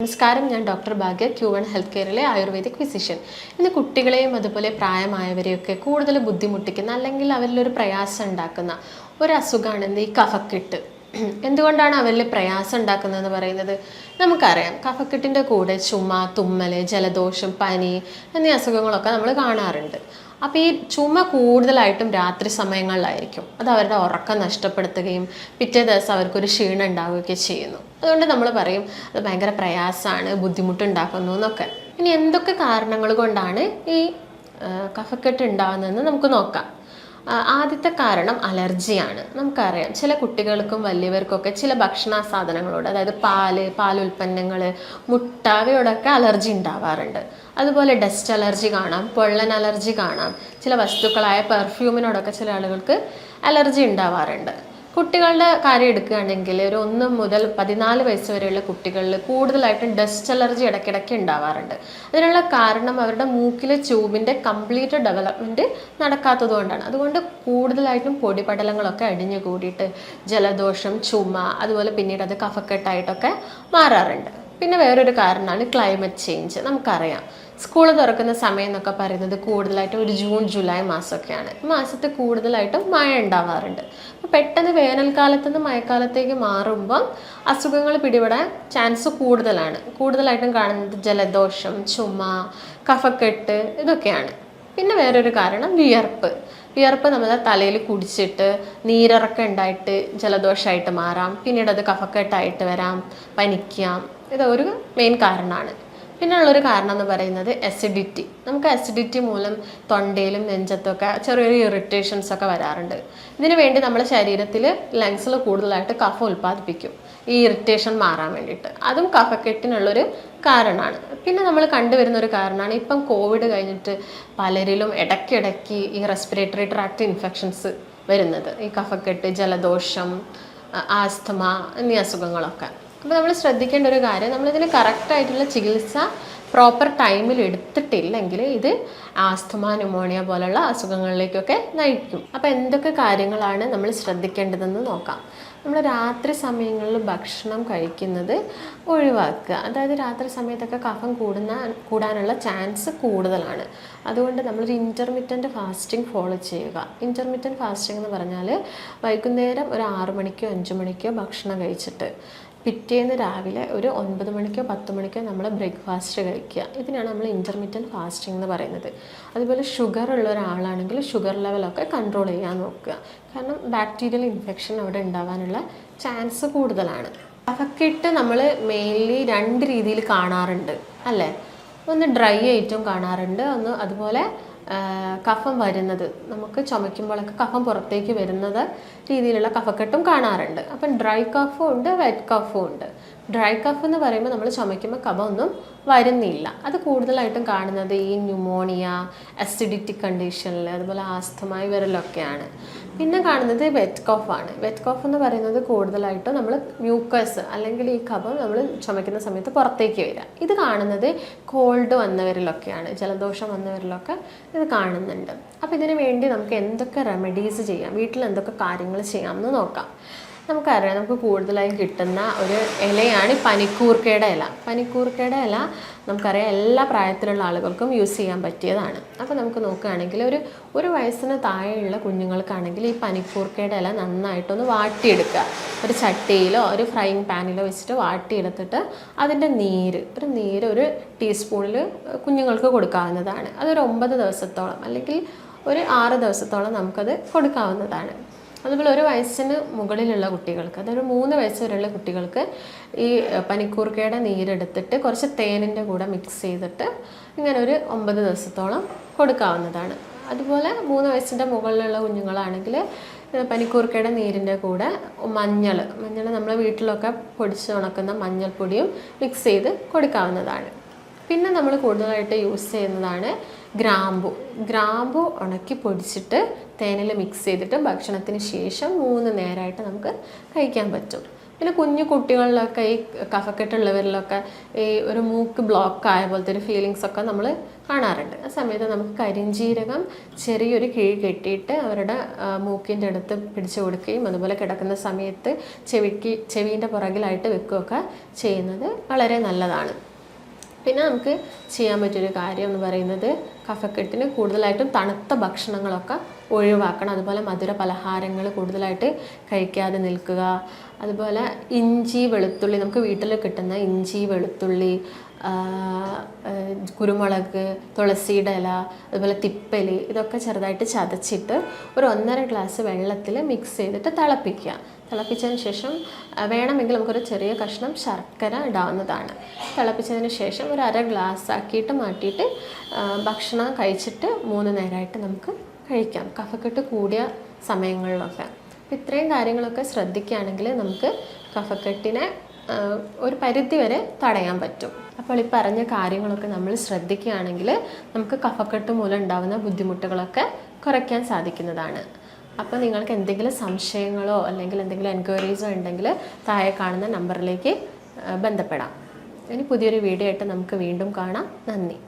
നമസ്കാരം, ഞാൻ ഡോക്ടർ ഭാഗ്യ, Q1 health കെയറിലെ ayurvedic physician. ഇന്ന് കുട്ടികളെയും അതുപോലെ പ്രായമായവരെയൊക്കെ കൂടുതൽ ബുദ്ധിമുട്ടിക്കുന്ന അല്ലെങ്കിൽ അവരിലൊരു പ്രയാസം ഉണ്ടാക്കുന്ന ഒരു അസുഖമാണ് ഈ കഫക്കെട്ട്. എന്തുകൊണ്ടാണ് അവരിൽ പ്രയാസം ഉണ്ടാക്കുന്നതെന്ന് പറയുന്നത് നമുക്കറിയാം. കഫക്കെട്ടിൻ്റെ കൂടെ ചുമ, തുമ്മൽ, ജലദോഷം, പനി എന്നീ അസുഖങ്ങളൊക്കെ നമ്മൾ കാണാറുണ്ട്. അപ്പോൾ ഈ ചുമ കൂടുതലായിട്ടും രാത്രി സമയങ്ങളിലായിരിക്കും. അത് അവരുടെ ഉറക്കം നഷ്ടപ്പെടുത്തുകയും പിറ്റേ ദിവസം അവർക്കൊരു ക്ഷീണം ഉണ്ടാവുകയൊക്കെ ചെയ്യുന്നു. അതുകൊണ്ട് നമ്മൾ പറയും അത് ഭയങ്കര പ്രയാസമാണ്, ബുദ്ധിമുട്ടുണ്ടാക്കുന്നു എന്നൊക്കെ. ഇനി എന്തൊക്കെ കാരണങ്ങൾ കൊണ്ടാണ് ഈ കഫക്കെട്ട് ഉണ്ടാകുന്നതെന്ന് നമുക്ക് നോക്കാം. ആദ്യത്തെ കാരണം അലർജിയാണ്. നമുക്കറിയാം ചില കുട്ടികൾക്കും വലിയവർക്കൊക്കെ ചില ഭക്ഷണ സാധനങ്ങളോട്, അതായത് പാലുൽപ്പന്നങ്ങൾ, മുട്ട, അവയോടൊക്കെ അലർജി ഉണ്ടാവാറുണ്ട്. അതുപോലെ ഡസ്റ്റ് അലർജി കാണാം, പൊള്ളൻ അലർജി കാണാം. ചില വസ്തുക്കളായ പെർഫ്യൂമിനോടൊക്കെ ചില ആളുകൾക്ക് അലർജി ഉണ്ടാവാറുണ്ട്. കുട്ടികളുടെ കാര്യം എടുക്കുകയാണെങ്കിൽ ഒരു 1 മുതൽ 14 വയസ്സ് വരെയുള്ള കുട്ടികളിൽ കൂടുതലായിട്ടും ഡസ്റ്റ് അലർജി ഇടയ്ക്കിടയ്ക്ക് ഉണ്ടാവാറുണ്ട്. അതിനുള്ള കാരണം അവരുടെ മൂക്കിലെ ട്യൂബിൻ്റെ കംപ്ലീറ്റ് ഡെവലപ്മെൻറ്റ് നടക്കാത്തത് കൊണ്ടാണ്. അതുകൊണ്ട് കൂടുതലായിട്ടും പൊടിപടലങ്ങളൊക്കെ അടിഞ്ഞു കൂടിയിട്ട് ജലദോഷം, ചുമ, അതുപോലെ പിന്നീട് അത് കഫക്കെട്ടായിട്ടൊക്കെ മാറാറുണ്ട്. പിന്നെ വേറൊരു കാരണമാണ് ക്ലൈമറ്റ് ചേഞ്ച്. നമുക്കറിയാം സ്കൂൾ തുറക്കുന്ന സമയം എന്നൊക്കെ പറയുന്നത് കൂടുതലായിട്ടും ഒരു ജൂൺ ജൂലൈ മാസമൊക്കെയാണ്. ഈ മാസത്ത് കൂടുതലായിട്ടും മഴ ഉണ്ടാവാറുണ്ട്. അപ്പോൾ പെട്ടെന്ന് വേനൽക്കാലത്ത് നിന്ന് മഴക്കാലത്തേക്ക് മാറുമ്പം അസുഖങ്ങൾ പിടിപെടാൻ ചാൻസ് കൂടുതലായിട്ടും കാണുന്നത് ജലദോഷം, ചുമ, കഫക്കെട്ട് ഇതൊക്കെയാണ്. പിന്നെ വേറൊരു കാരണം വിയർപ്പ് നമ്മളെ തലയിൽ കുടിച്ചിട്ട് നീരിറക്കം ഉണ്ടായിട്ട് ജലദോഷമായിട്ട് മാറാം. പിന്നീട് അത് കഫക്കെട്ടായിട്ട് വരാം, പനിക്കാം. ഇതൊരു മെയിൻ കാരണമാണ്. പിന്നെയുള്ളൊരു കാരണം എന്ന് പറയുന്നത് അസിഡിറ്റി. നമുക്ക് അസിഡിറ്റി മൂലം തൊണ്ടയിലും നെഞ്ചത്തൊക്കെ ചെറിയൊരു ഇറിറ്റേഷൻസ് ഒക്കെ വരാറുണ്ട്. ഇതിനു വേണ്ടി നമ്മുടെ ശരീരത്തിൽ ലങ്സിൽ കൂടുതലായിട്ട് കഫം ഉൽപ്പാദിപ്പിക്കും ഈ ഇറിറ്റേഷൻ മാറാൻ വേണ്ടിയിട്ട്. അതും കഫക്കെട്ടിനുള്ളൊരു കാരണമാണ്. പിന്നെ നമ്മൾ കണ്ടുവരുന്ന ഒരു കാരണമാണ് ഇപ്പം കോവിഡ് കഴിഞ്ഞിട്ട് പലരിലും ഇടയ്ക്കിടയ്ക്ക് ഈ റെസ്പിറേറ്ററി ട്രാക്ട് ഇൻഫെക്ഷൻസ് വരുന്നത്. ഈ കഫക്കെട്ട്, ജലദോഷം, ആസ്തമ എന്നീ അസുഖങ്ങളൊക്കെ. അപ്പോൾ നമ്മൾ ശ്രദ്ധിക്കേണ്ട ഒരു കാര്യം, നമ്മളിതിന് കറക്റ്റായിട്ടുള്ള ചികിത്സ പ്രോപ്പർ ടൈമിൽ എടുത്തിട്ടില്ലെങ്കിൽ ഇത് ആസ്തമ, ന്യൂമോണിയ പോലുള്ള അസുഖങ്ങളിലേക്കൊക്കെ നയിക്കും. അപ്പോൾ എന്തൊക്കെ കാര്യങ്ങളാണ് നമ്മൾ ശ്രദ്ധിക്കേണ്ടതെന്ന് നോക്കാം. നമ്മൾ രാത്രി സമയങ്ങളിൽ ഭക്ഷണം കഴിക്കുന്നത് ഒഴിവാക്കുക. അതായത് രാത്രി സമയത്തൊക്കെ കഫം കൂടാനുള്ള ചാൻസ് കൂടുതലാണ്. അതുകൊണ്ട് നമ്മളൊരു ഇൻ്റർമിറ്റൻറ്റ് ഫാസ്റ്റിംഗ് ഫോളോ ചെയ്യുക. ഇൻ്റർമിറ്റൻറ്റ് ഫാസ്റ്റിംഗ് എന്ന് പറഞ്ഞാൽ വൈകുന്നേരം ഒരു 6 മണിക്കോ 5 മണിക്കോ ഭക്ഷണം കഴിച്ചിട്ട് പിറ്റേന്ന് രാവിലെ ഒരു 9 മണിക്കോ 10 മണിക്കോ നമ്മൾ ബ്രേക്ക്ഫാസ്റ്റ് കഴിക്കുക. ഇതിനാണ് നമ്മൾ ഇൻ്റർമിറ്റൻറ്റ് ഫാസ്റ്റിംഗ് എന്ന് പറയുന്നത്. അതുപോലെ ഷുഗർ ഉള്ള ഒരാളാണെങ്കിൽ ഷുഗർ ലെവലൊക്കെ കൺട്രോൾ ചെയ്യാൻ നോക്കുക. കാരണം ബാക്ടീരിയൽ ഇൻഫെക്ഷൻ അവിടെ ഉണ്ടാകാനുള്ള ചാൻസ് കൂടുതലാണ്. കഫക്കെട്ട് നമ്മൾ മെയിൻലി 2 രീതിയിൽ കാണാറുണ്ട് അല്ലേ. ഒന്ന് ഡ്രൈ ആയിട്ടും കാണാറുണ്ട്, ഒന്ന് അതുപോലെ കഫം വരുന്നത്, നമുക്ക് ചുമയ്ക്കുമ്പോഴൊക്കെ കഫം പുറത്തേക്ക് വരുന്നത് രീതിയിലുള്ള കഫക്കെട്ടും കാണാറുണ്ട്. അപ്പം ഡ്രൈ കഫും ഉണ്ട്, വെറ്റ് കഫും ഉണ്ട്. ഡ്രൈ കഫ് എന്ന് പറയുമ്പോൾ നമ്മൾ ചുമയ്ക്കുമ്പോൾ കഫമൊന്നും വരുന്നില്ല. അത് കൂടുതലായിട്ടും കാണുന്നത് ഈ ന്യൂമോണിയ, അസിഡിറ്റി കണ്ടീഷനിൽ, അതുപോലെ ആസ്തമ ഇവരിലൊക്കെയാണ്. പിന്നെ കാണുന്നത് വെറ്റ് കഫാണ്. വെറ്റ് കഫ് എന്ന് പറയുന്നത് കൂടുതലായിട്ടും നമ്മൾ മ്യൂക്കസ് അല്ലെങ്കിൽ ഈ കഫം നമ്മൾ ചുമയ്ക്കുന്ന സമയത്ത് പുറത്തേക്ക് വരിക. ഇത് കാണുന്നത് കോൾഡ് വന്നവരിലൊക്കെയാണ്, ജലദോഷം വന്നവരിലൊക്കെ ഇത് കാണുന്നുണ്ട്. അപ്പോൾ ഇതിനു വേണ്ടി നമുക്ക് എന്തൊക്കെ റെമഡീസ് ചെയ്യാം, വീട്ടിൽ എന്തൊക്കെ കാര്യങ്ങൾ ചെയ്യാമെന്ന് നോക്കാം. നമുക്കറിയാം, നമുക്ക് കൂടുതലായും കിട്ടുന്ന ഒരു ഇലയാണ് പനിക്കൂർക്കയുടെ ഇല. പനിക്കൂർക്കയുടെ ഇല നമുക്കറിയാം എല്ലാ പ്രായത്തിലുള്ള ആളുകൾക്കും യൂസ് ചെയ്യാൻ പറ്റിയതാണ്. അപ്പോൾ നമുക്ക് നോക്കുകയാണെങ്കിൽ ഒരു വയസ്സിന് താഴെയുള്ള കുഞ്ഞുങ്ങൾക്കാണെങ്കിൽ ഈ പനിക്കൂർക്കയുടെ ഇല നന്നായിട്ടൊന്ന് വാട്ടിയെടുക്കുക. ഒരു ചട്ടിയിലോ ഒരു ഫ്രൈയിങ് പാനിലോ വെച്ചിട്ട് വാട്ടിയെടുത്തിട്ട് അതിൻ്റെ നീര് ഒരു ടീസ്പൂണിൽ കുഞ്ഞുങ്ങൾക്ക് കൊടുക്കാവുന്നതാണ്. അതൊരു 9 ദിവസത്തോളം അല്ലെങ്കിൽ ഒരു 6 ദിവസത്തോളം നമുക്കത് കൊടുക്കാവുന്നതാണ്. അതുപോലെ 1 വയസ്സിന് മുകളിലുള്ള കുട്ടികൾക്ക്, അതൊരു 3 വയസ്സ് വരെയുള്ള കുട്ടികൾക്ക് ഈ പനിക്കൂർക്കയുടെ നീരെടുത്തിട്ട് കുറച്ച് തേനിൻ്റെ കൂടെ മിക്സ് ചെയ്തിട്ട് ഇങ്ങനെ ഒരു 9 ദിവസത്തോളം കൊടുക്കാവുന്നതാണ്. അതുപോലെ 3 വയസ്സിൻ്റെ മുകളിലുള്ള കുഞ്ഞുങ്ങളാണെങ്കിൽ പനിക്കൂർക്കയുടെ നീരിൻ്റെ കൂടെ മഞ്ഞൾ നമ്മൾ വീട്ടിലൊക്കെ പൊടിച്ച് ഉണക്കുന്ന മഞ്ഞൾപ്പൊടിയും മിക്സ് ചെയ്ത് കൊടുക്കാവുന്നതാണ്. പിന്നെ നമ്മൾ കൂടുതലായിട്ട് യൂസ് ചെയ്യുന്നതാണ് ഗ്രാമ്പു ഉണക്കി പൊടിച്ചിട്ട് തേനിൽ മിക്സ് ചെയ്തിട്ട് ഭക്ഷണത്തിന് ശേഷം 3 നേരമായിട്ട് നമുക്ക് കഴിക്കാൻ പറ്റും. പിന്നെ കുഞ്ഞു കുട്ടികളിലൊക്കെ ഈ കഫക്കെട്ടുള്ളവരിലൊക്കെ ഈ ഒരു മൂക്ക് ബ്ലോക്ക് ആയ പോലത്തെ ഒരു ഫീലിങ്സ് ഒക്കെ നമ്മൾ കാണാറുണ്ട്. ആ സമയത്ത് നമുക്ക് കരിഞ്ജീരകം ചെറിയൊരു കിഴി കെട്ടിയിട്ട് അവരുടെ മൂക്കിൻ്റെ അടുത്ത് പിടിച്ചു കൊടുക്കുകയും അതുപോലെ കിടക്കുന്ന സമയത്ത് ചെവീൻ്റെ പുറകിലായിട്ട് വെക്കുകയൊക്കെ ചെയ്യുന്നത് വളരെ നല്ലതാണ്. പിന്നെ നമുക്ക് ചെയ്യാൻ പറ്റിയൊരു കാര്യം എന്ന് പറയുന്നത് കഫക്കെട്ടിന് കൂടുതലായിട്ടും തണുത്ത ഭക്ഷണങ്ങളൊക്കെ ഒഴിവാക്കണം. അതുപോലെ മധുര പലഹാരങ്ങൾ കൂടുതലായിട്ട് കഴിക്കാതെ നിൽക്കുക. അതുപോലെ ഇഞ്ചി വെളുത്തുള്ളി, നമുക്ക് വീട്ടിൽ കിട്ടുന്ന ഇഞ്ചി വെളുത്തുള്ളി, കുരുമുളക്, തുളസിയുടെ ഇല, അതുപോലെ തിപ്പലി, ഇതൊക്കെ ചെറുതായിട്ട് ചതച്ചിട്ട് ഒരു 1.5 ഗ്ലാസ് വെള്ളത്തിൽ മിക്സ് ചെയ്തിട്ട് തിളപ്പിക്കുക. തിളപ്പിച്ചതിന് ശേഷം വേണമെങ്കിൽ നമുക്കൊരു ചെറിയ കഷ്ണം ശർക്കര ഇടാവുന്നതാണ്. തിളപ്പിച്ചതിന് ശേഷം ഒരു 1/2 ഗ്ലാസ് ആക്കിയിട്ട് മാറ്റിയിട്ട് ഭക്ഷണം കഴിച്ചിട്ട് 3 നേരമായിട്ട് നമുക്ക് കഴിക്കാം, കഫക്കെട്ട് കൂടിയ സമയങ്ങളിലൊക്കെ. അപ്പോൾ ഇത്രയും കാര്യങ്ങളൊക്കെ ശ്രദ്ധിക്കുകയാണെങ്കിൽ നമുക്ക് കഫക്കെട്ടിനെ ഒരു പരിധി വരെ തടയാൻ പറ്റും. അപ്പോൾ ഈ പറഞ്ഞ കാര്യങ്ങളൊക്കെ നമ്മൾ ശ്രദ്ധിക്കുകയാണെങ്കിൽ നമുക്ക് കഫക്കെട്ട് മൂലം ഉണ്ടാകുന്ന ബുദ്ധിമുട്ടുകളൊക്കെ കുറയ്ക്കാൻ സാധിക്കുന്നതാണ്. അപ്പോൾ നിങ്ങൾക്ക് എന്തെങ്കിലും സംശയങ്ങളോ അല്ലെങ്കിൽ എന്തെങ്കിലും എൻക്വയറീസോ ഉണ്ടെങ്കിൽ താഴെ കാണുന്ന നമ്പറിലേക്ക് ബന്ധപ്പെടാം. ഇനി പുതിയൊരു വീഡിയോ ആയിട്ട് നമുക്ക് വീണ്ടും കാണാം. നന്ദി.